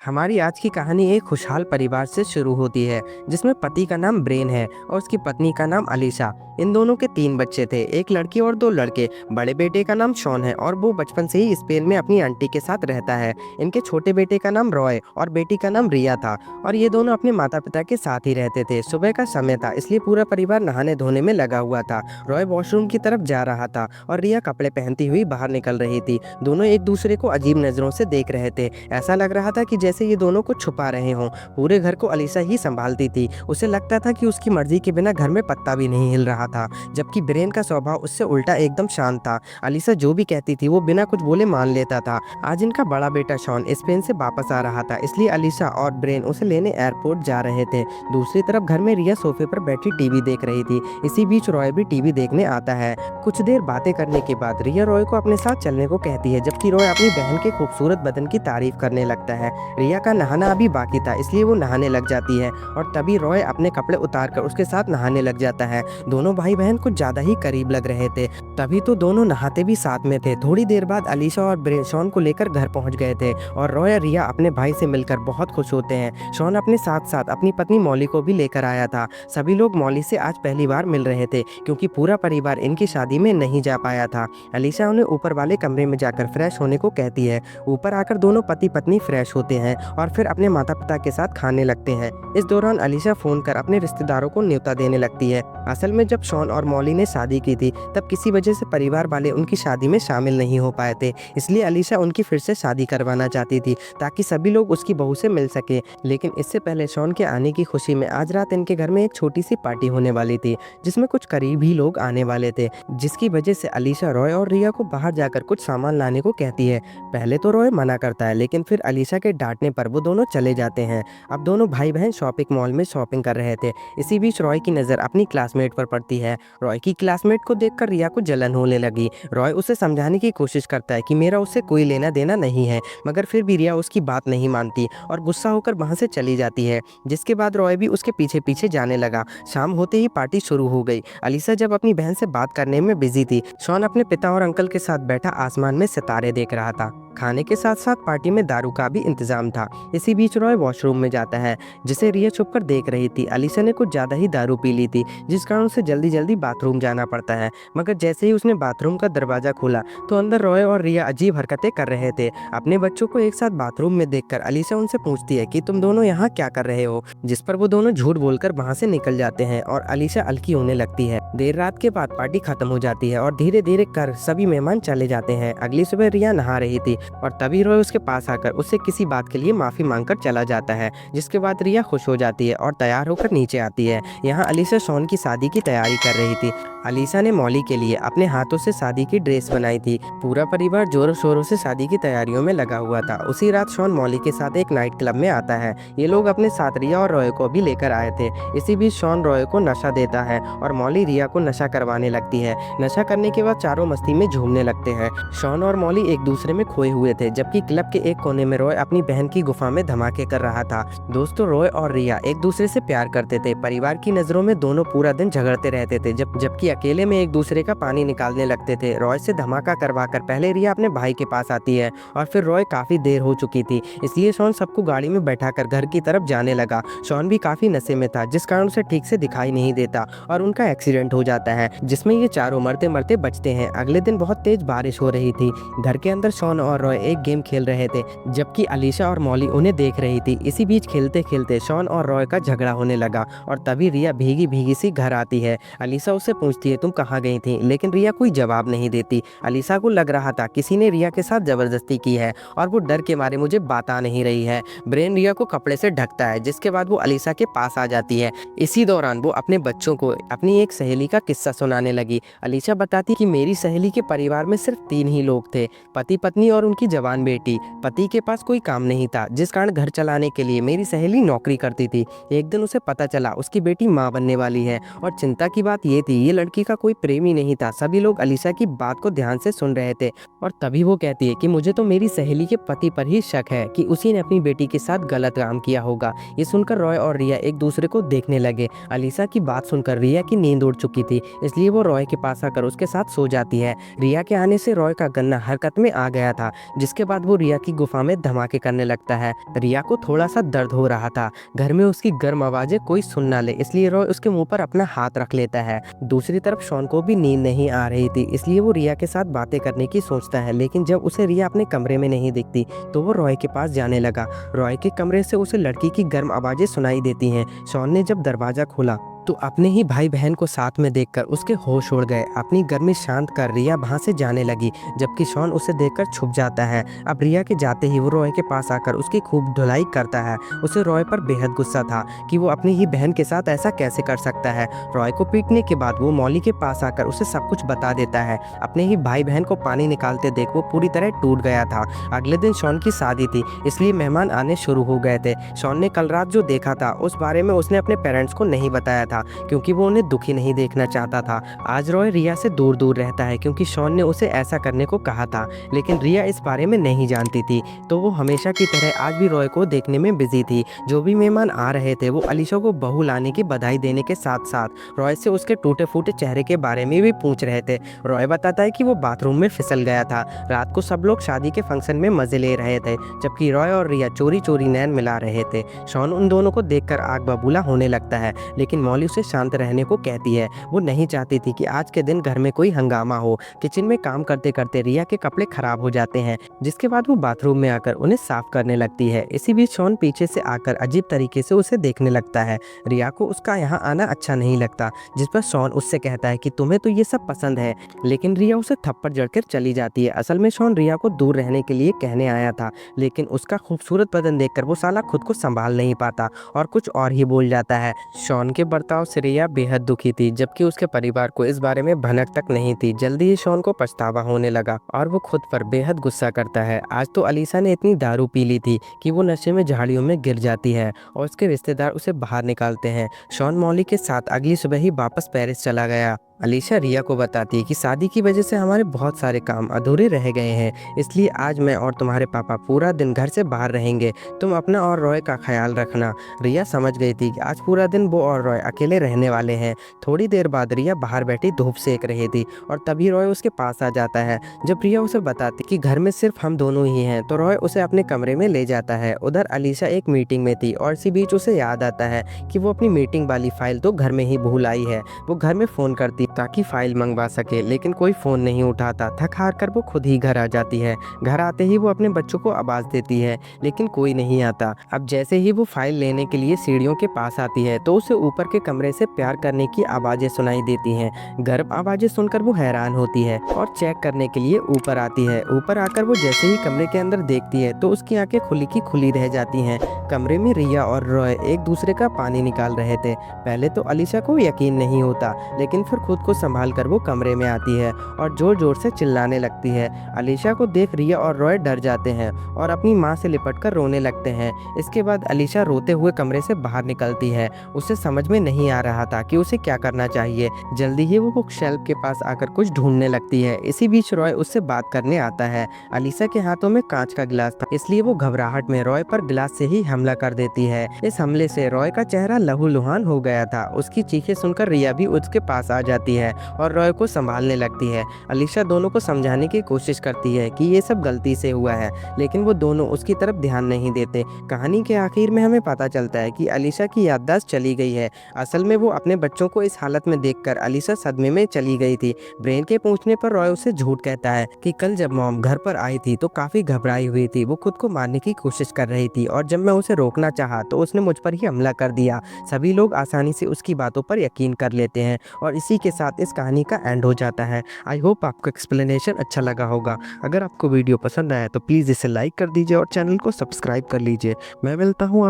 हमारी आज की कहानी एक खुशहाल परिवार से शुरू होती है जिसमें पति का नाम ब्रेन है और उसकी पत्नी का नाम अलीशा। इन दोनों के 3 बच्चे थे, एक लड़की और 2 लड़के। बड़े बेटे का नाम शॉन है और वो बचपन से ही स्पेन में अपनी आंटी के साथ रहता है। इनके छोटे बेटे का नाम रॉय और बेटी का नाम रिया था और ये दोनों अपने माता पिता के साथ ही रहते थे। सुबह का समय था इसलिए पूरा परिवार नहाने धोने में लगा हुआ था। रॉय वॉशरूम की तरफ जा रहा था और रिया कपड़े पहनती हुई बाहर निकल रही थी। दोनों एक दूसरे को अजीब नजरों से देख रहे थे। ऐसा लग रहा था कि जैसे ये दोनों को छुपा रहे हों। पूरे घर को अलीशा ही संभालती थी। उसे लगता था कि उसकी मर्जी के बिना घर में पत्ता भी नहीं हिल रहा था, जबकि ब्रेन का स्वभाव उससे उल्टा एकदम शांत था। अलीशा जो भी कहती थी वो बिना कुछ बोले मान लेता था। आज इनका बड़ा बेटा शॉन स्पेन से वापस आ रहा था, इसलिए अलीशा और ब्रेन उसे लेने एयरपोर्ट जा रहे थे। दूसरी तरफ घर में रिया सोफे पर बैठी टीवी देख रही थी। इसी बीच रॉय भी टीवी देखने आता है। कुछ देर बातें करने के बाद रिया रॉय को अपने साथ चलने को कहती है, जबकि रॉय अपनी बहन के खूबसूरत बदन की तारीफ करने लगता है। रिया का नहाना अभी बाकी था इसलिए वो नहाने लग जाती है और तभी रॉय अपने कपड़े उतारकर उसके साथ नहाने लग जाता है। दोनों भाई बहन कुछ ज्यादा ही करीब लग रहे थे, तभी तो दोनों नहाते भी साथ में थे। थोड़ी देर बाद अलीशा और ब्रेन शॉन को लेकर घर पहुंच गए थे और रॉय और रिया अपने भाई से मिलकर बहुत खुश होते हैं। शॉन अपने साथ साथ अपनी पत्नी मॉली को भी लेकर आया था। सभी लोग मॉली से आज पहली बार मिल रहे थे क्योंकि पूरा परिवार इनकी शादी में नहीं जा पाया था। अलीशा उन्हें ऊपर वाले कमरे में जाकर फ्रेश होने को कहती है। ऊपर आकर दोनों पति पत्नी फ्रेश होते हैं और फिर अपने माता पिता के साथ खाने लगते हैं। इस दौरान अलीशा फोन कर अपने रिश्तेदारों को न्योता देने लगती है। असल में जब शॉन और मॉली ने शादी की थी तब किसी वजह से परिवार वाले उनकी शादी में शामिल नहीं हो पाए थे, इसलिए अलीशा उनकी फिर से शादी करवाना चाहती थी ताकि सभी लोग उसकी बहू से मिल सके। लेकिन इससे पहले शॉन के आने की खुशी में आज रात इनके घर में एक छोटी सी पार्टी होने वाली थी जिसमें कुछ करीबी लोग आने वाले थे, जिसकी वजह से अलीशा रॉय और रिया को बाहर जाकर कुछ सामान लाने को कहती है। पहले तो रॉय मना करता है लेकिन फिर अलीशा के डांटने पर वो दोनों चले जाते हैं। अब दोनों भाई बहन शॉपिंग मॉल में शॉपिंग कर रहे थे। इसी बीच रॉय की नज़र अपनी क्लासमेट पर पड़ती है। रॉय की क्लासमेट को देखकर रिया को जलन होने लगी। रॉय उसे समझाने की कोशिश करता है कि मेरा उससे कोई लेना देना नहीं है, मगर फिर भी रिया उसकी बात नहीं मानती और गुस्सा होकर वहां से चली जाती है, जिसके बाद रॉय भी उसके पीछे पीछे जाने लगा। शाम होते ही पार्टी शुरू हो गई। अलीशा जब अपनी बहन से बात करने में बिजी थी, शॉन अपने पिता और अंकल के साथ बैठा आसमान में सितारे देख रहा था। खाने के साथ साथ पार्टी में दारू का भी इंतजाम था। इसी बीच रॉय वॉशरूम में जाता है, जिसे रिया छुपकर देख रही थी। अलीशा ने कुछ ज्यादा ही दारू पी ली थी, जिस कारण उसे जल्दी जल्दी बाथरूम जाना पड़ता है, मगर जैसे ही उसने बाथरूम का दरवाजा खोला तो अंदर रॉय और रिया अजीब हरकतें कर रहे थे। अपने बच्चों को एक साथ बाथरूम में देखकर अलीशा उनसे पूछती है कि तुम दोनों यहाँ क्या कर रहे हो, जिस पर वो दोनों झूठ बोलकर वहाँ से निकल जाते हैं और अलीशा अलकी होने लगती है। देर रात के बाद पार्टी खत्म हो जाती है और धीरे धीरे कर सभी मेहमान चले जाते हैं। अगली सुबह रिया नहा रही थी और तभी रॉय उसके पास आकर उससे किसी बात के लिए माफी मांगकर चला जाता है, जिसके बाद रिया खुश हो जाती है और तैयार होकर नीचे आती है। यहाँ अलीशा शॉन की शादी की तैयारी कर रही थी। अलीशा ने मॉली के लिए अपने हाथों से शादी की ड्रेस बनाई थी। पूरा परिवार जोरों शोरों से शादी की तैयारियों में लगा हुआ था। उसी रात शॉन मॉली के साथ एक नाइट क्लब में आता है। ये लोग अपने साथ रिया और रॉय को भी लेकर आए थे। इसी बीच शॉन रॉय को नशा देता है और मॉली रिया को नशा करवाने लगती है। नशा करने के बाद चारों मस्ती में झूमने लगते हैं। शॉन और मॉली एक दूसरे में खोए हुए थे, जबकि क्लब के एक कोने में रॉय अपनी बहन की गुफा में धमाके कर रहा था। दोस्तों, रॉय और रिया एक दूसरे से प्यार करते थे। परिवार की नजरों में दोनों पूरा दिन झगड़ते रहते थे, जबकि अकेले में एक दूसरे का पानी निकालने लगते थे। रॉय से धमाका करवाकर पहले रिया अपने भाई के पास आती है और फिर रॉय काफी देर हो चुकी थी, इसलिए शॉन सबको गाड़ी में बैठाकर घर की तरफ जाने लगा। शॉन भी काफी नशे में था, जिस कारण उसे ठीक से दिखाई नहीं देता और उनका एक्सीडेंट हो जाता है, जिसमें ये चारों मरते मरते बचते हैं। अगले दिन बहुत तेज बारिश हो रही थी। घर के अंदर शॉन और रॉय एक गेम खेल रहे थे, जबकि अलीशा और मॉली उन्हें देख रही थी। इसी बीच खेलते खेलते शॉन और रॉय का झगड़ा होने लगा और तभी रिया भीगी भीगी सी घर आती है। अलीशा उससे पूछती है तुम कहाँ गई थी, लेकिन रिया कोई जवाब नहीं देती। अलीशा को लग रहा था किसी ने रिया के साथ जबरदस्ती की है और वो डर के मारे मुझे बता नहीं रही है। ब्रेन रिया को कपड़े से ढकता है, जिसके बाद वो अलीशा के पास आ जाती है। इसी दौरान वो अपने बच्चों को अपनी एक सहेली का किस्सा सुनाने लगी। अलीशा बताती कि मेरी सहेली के परिवार में सिर्फ 3 ही लोग थे, पति पत्नी और उनकी जवान बेटी। पति के पास कोई काम नहीं था, जिस कारण घर चलाने के लिए मेरी सहेली नौकरी करती थी। एक दिन उसे पता चला उसकी बेटी माँ बनने वाली है और चिंता की बात ये थी ये लड़की का कोई प्रेमी नहीं था। सभी लोग अलीशा की बात को ध्यान से सुन रहे थे और तभी वो कहती है कि मुझे तो मेरी सहेली के पति पर ही शक है कि उसी ने अपनी बेटी के साथ गलत काम किया होगा। ये सुनकर रॉय और रिया एक दूसरे को देखने लगे। अलीशा की बात सुनकर रिया की नींद उड़ चुकी थी, इसलिए वो रॉय के पास आकर उसके साथ सो जाती है। रिया के आने से रॉय का गन्ना हरकत में आ गया था, जिसके बाद वो रिया की गुफा में धमाके करने लगता है। रिया को थोड़ा सा दर्द हो रहा था। घर में उसकी गर्म आवाज़ें कोई सुन ना ले, इसलिए रॉय उसके मुंह पर अपना हाथ रख लेता है। दूसरी तरफ शॉन को भी नींद नहीं आ रही थी, इसलिए वो रिया के साथ बातें करने की सोचता है, लेकिन जब उसे रिया अपने कमरे में नहीं दिखती तो वो रॉय के पास जाने लगा। रॉय के कमरे से उसे लड़की की गर्म आवाज़ें सुनाई देती हैं। शॉन ने जब दरवाज़ा खोला तो अपने ही भाई बहन को साथ में देखकर उसके होश उड़ गए। अपनी गर्मी शांत कर रिया वहां से जाने लगी, जबकि शॉन उसे देखकर छुप जाता है। अब रिया के जाते ही वो रॉय के पास आकर उसकी खूब धुलाई करता है। उसे रॉय पर बेहद गुस्सा था कि वो अपनी ही बहन के साथ ऐसा कैसे कर सकता है। रॉय को पीटने के बाद वो मॉली के पास आकर उसे सब कुछ बता देता है। अपने ही भाई बहन को पानी निकालते देख वो पूरी तरह टूट गया था। अगले दिन शॉन की शादी थी, इसलिए मेहमान आने शुरू हो गए थे। शॉन ने कल रात जो देखा था उस बारे में उसने अपने पेरेंट्स को नहीं बताया था, क्योंकि वो उन्हें दुखी नहीं देखना चाहता था। आज रॉय रिया से दूर दूर रहता है क्योंकि शॉन ने उसे ऐसा करने को कहा था, लेकिन रिया इस बारे में नहीं जानती थी, तो वो हमेशा की तरह आज भी रॉय को देखने में बिजी थी। जो भी मेहमान आ रहे थे वो अलीशा को बहू लाने की बधाई देने के साथ साथ रॉय से उसके टूटे फूटे चेहरे के बारे में भी पूछ रहे थे। रॉय बताता है कि वो बाथरूम में फिसल गया था। रात को सब लोग शादी के फंक्शन में मजे ले रहे थे, जबकि रॉय और रिया चोरी चोरी नैन मिला रहे थे। शॉन उन दोनों को देखकर आग बबूला होने लगता है, लेकिन मॉली उसे शांत रहने को कहती है। वो नहीं चाहती थी कि आज के दिन घर में कोई हंगामा हो। किचन में काम करते करते रिया के कपड़े खराब हो जाते हैं, जिसके बाद वो बाथरूम में आकर उन्हें साफ करने लगती है। इसी बीच शॉन पीछे से आकर अजीब तरीके से उसे देखने लगता है। रिया को उसका यहाँ आना अच्छा नहीं लगता, जिस पर शॉन उससे कहता है कि तुम्हें तो ये सब पसंद है, लेकिन रिया उसे थप्पड़ जड़कर चली जाती है। असल में शॉन रिया को दूर रहने के लिए कहने आया था, लेकिन उसका खूबसूरत बदन देखकर वो साला खुद को संभाल नहीं पाता और कुछ और ही बोल जाता है। शॉन के बर्ताव से रिया बेहद दुखी थी, जबकि उसके परिवार को इस बारे में भनक तक नहीं थी। जल्दी ही शॉन को पछतावा होने लगा और वो खुद पर बेहद गुस्सा करता है। आज तो अलीसा ने इतनी दारू पी ली थी कि वो नशे में झाड़ियों में गिर जाती है और उसके रिश्तेदार उसे बाहर निकालते हैं। शॉन मॉली के साथ अगली सुबह ही वापस पेरिस चला गया। अलीशा रिया को बताती है कि शादी की वजह से हमारे बहुत सारे काम अधूरे रह गए हैं, इसलिए आज मैं और तुम्हारे पापा पूरा दिन घर से बाहर रहेंगे। तुम अपना और रॉय का ख्याल रखना। रिया समझ गई थी कि आज पूरा दिन वो और रॉय अकेले रहने वाले हैं। थोड़ी देर बाद रिया बाहर बैठी धूप सेक रही थी और तभी रॉय उसके पास आ जाता है। जब रिया उसे बताती कि घर में सिर्फ हम दोनों ही हैं, तो रॉय उसे अपने कमरे में ले जाता है। उधर अलीशा एक मीटिंग में थी और इसी बीच उसे याद आता है कि वो अपनी मीटिंग वाली फाइल तो घर में ही भूल आई है। वो घर में फ़ोन करती ताकि फाइल मंगवा सके, लेकिन कोई फ़ोन नहीं उठाता। थक हार कर वो खुद ही घर आ जाती है। घर आते ही वो अपने बच्चों को आवाज़ देती है, लेकिन कोई नहीं आता। अब जैसे ही वो फाइल लेने के लिए सीढ़ियों के पास आती है तो उसे ऊपर के कमरे से प्यार करने की आवाज़ें सुनाई देती हैं। गर्म आवाज़ें सुनकर वो हैरान होती है और चेक करने के लिए ऊपर आती है। ऊपर आकर वो जैसे ही कमरे के अंदर देखती है तो उसकी आंखें खुली की खुली रह जाती हैं। कमरे में रिया और रॉय एक दूसरे का पानी निकाल रहे थे। पहले तो अलीशा को यकीन नहीं होता, लेकिन फिर खुद को संभाल कर वो कमरे में आती है और जोर जोर से चिल्लाने लगती है। अलीशा को देख रिया और रॉय डर जाते हैं और अपनी माँ से लिपटकर रोने लगते हैं। इसके बाद अलीशा रोते हुए कमरे से बाहर निकलती है। उसे समझ में नहीं आ रहा था कि उसे क्या करना चाहिए। जल्दी ही वो बुक शेल्फ के पास आकर कुछ ढूंढने लगती है। इसी बीच रॉय उससे बात करने आता है। अलीशा के हाथों में कांच का गिलास था, इसलिए वो घबराहट में रॉय पर गिलास से ही हमला कर देती है। इस हमले से रॉय का चेहरा लहूलुहान हो गया था। उसकी चीखें सुनकर रिया भी उसके पास आ जाती है और रॉय को संभालने लगती है। अलीशा दोनों को समझाने की कोशिश करती है कि ये सब गलती से हुआ है, लेकिन वो दोनों उसकी तरफ ध्यान नहीं देते। कहानी के आखिर में हमें पता चलता है कि अलीशा की याददाश्त चली गई है। असल में वो अपने बच्चों को इस हालत में देखकर अलीशा सदमे में चली गई थी। ब्रेन के पूछने पर रॉय उसे झूठ कहता है कि कल जब मॉम घर पर आई थी तो काफी घबराई हुई थी। वो खुद को मारने की कोशिश कर रही थी और जब मैं उसे रोकना चाहा तो उसने मुझ पर ही हमला कर दिया। सभी लोग आसानी से उसकी बातों पर यकीन कर लेते हैं और इसी के साथ इस कहानी का एंड हो जाता है। आई होप आपको एक्सप्लेनेशन अच्छा लगा होगा। अगर आपको वीडियो पसंद आया तो प्लीज़ इसे लाइक कर दीजिए और चैनल को सब्सक्राइब कर लीजिए। मैं मिलता हूँ आप